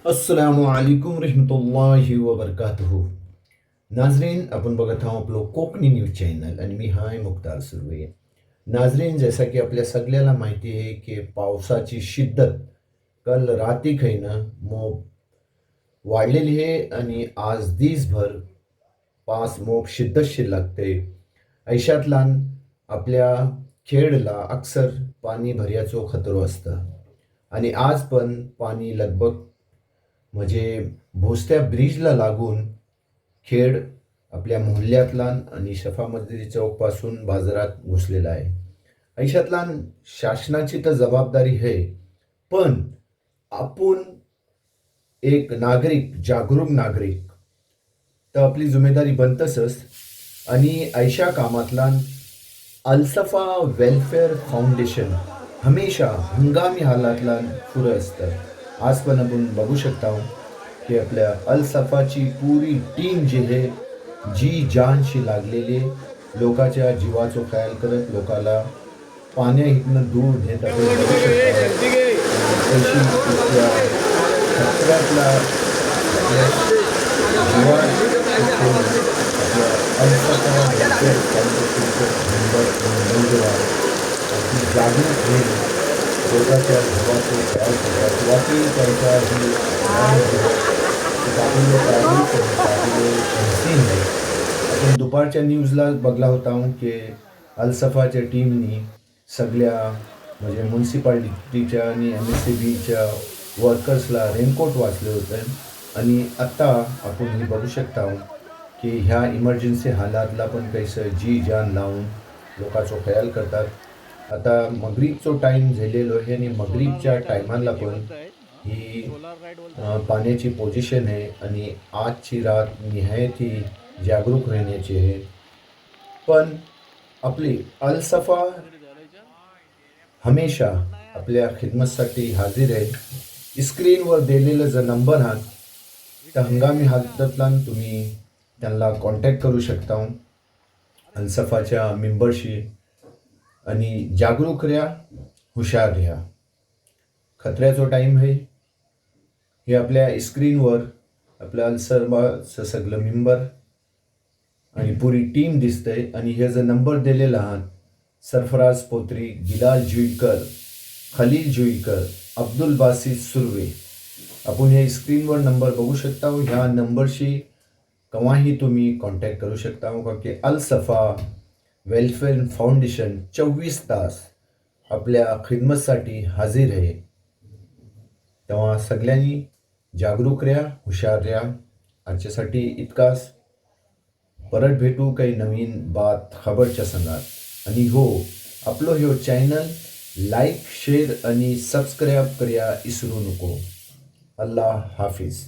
अस्सलामु अलैकुम रहमतुल्लाहि व बरकातुहू. नाजरीन, आपण बघत आहोत आपलं कोकणी न्यूज चॅनल आणि मी हाय मुख्तार सुर्वे. नाजरीन, जैसा की आपल्या सगळ्याला माहिती आहे की पावसाची शिद्दत कल राती खैनं मोप वाढलेली आहे आणि आज दिसभर पास मोप शिद्दतशीर लागते. ऐशातलान आपल्या खेडला अक्सर पाणी भर्याचो खतरो असतं आणि आज पण पाणी लगभग म्हणजे भोसत्या ब्रिजला लागून खेड आपल्या मोहल्ल्यातलान आणि शफा मस्जिद चौकपासून बाजारात घुसलेला आहे. ऐशातलान शासनाची तर जबाबदारी आहे, पण आपण एक नागरिक, जागरूक नागरिक, तर आपली जिम्मेदारी बनतसच. आणि ऐशा कामातलान अल्सफा वेलफेअर फाउंडेशन हमेशा हंगामी हालातलान पुरं असतं. आज पण आपण बघू शकता की आपल्या अल्सफाची पुरी टीम जी आहे, जी जानशी लागलेली आहे. लोकांच्या जीवाचो ख्याल करत लोकाला पाण्या इथनं दूर नेत आपण बघू शकता. तशी इथल्या खतऱ्यातला आपल्या जीवात आपल्या अल्सफा वेलफेअर फाउंडेशनचे मेंबर नौजवान आपली जागरूक होईल, लोकांच्या जीवाचे ख्याल करतात. वाकई त्यांचा ही काबिल तारीफ आणि काबिल तहसीन आहे. आपण दुपारच्या न्यूजला बघला होता की अल्सफाच्या टीमनी सगळ्या म्हणजे म्युन्सिपाल्टीच्या आणि MSCBच्या वर्कर्सला रेनकोट वाचले होते. आणि आत्ता आपण हे बघू शकता की ह्या इमर्जन्सी हालातला पण कैसं जी जान लावून लोकांचा ख्याल करतात. आता मगरीबचो टाईम झालेलो आहे आणि मगरीबच्या टायमाला पण ही पाण्याची पोझिशन आहे आणि आजची रात निहायत ही जागरूक राहण्याची आहे. पण आपली अल्सफा हमेशा आपल्या खिदमतसाठी हाजीर आहे. स्क्रीनवर दिलेलं जर नंबर आहात तर हंगामी हालततलान तुम्ही त्यांना कॉन्टॅक्ट करू शकता अल्सफाच्या मेंबरशी. आणि जागरूक राहा, हुशार राहा. खतऱ्याचो टाईम आहे. हे आपल्या स्क्रीनवर आपल्या अल्सफाचं सगळं मेंबर आणि पुरी टीम दिसतंय. आणि हे जर नंबर दिलेला आहात सरफराज पोत्री, गिलाल जुईकर, खलील जुईकर, अब्दुल बासित सुर्वे. आपण हे स्क्रीनवर नंबर बघू शकता. ह्या नंबरशी केव्हाही तुम्ही कॉन्टॅक्ट करू शकता का की अल्सफा वेलफेअर फाउंडेशन 24 तास आपल्या खिदमतसाठी हाजीर आहे. तेव्हा सगळ्यांनी जागरूक राहा, हुशार राहा. आजच्यासाठी इतकाच. परत भेटू काही नवीन बात खबरच्या संगात. आणि हो, आपलं ह्यो चॅनल लाईक, शेअर आणि सबस्क्राईब करया इसरू नको. अल्लाह हाफिज.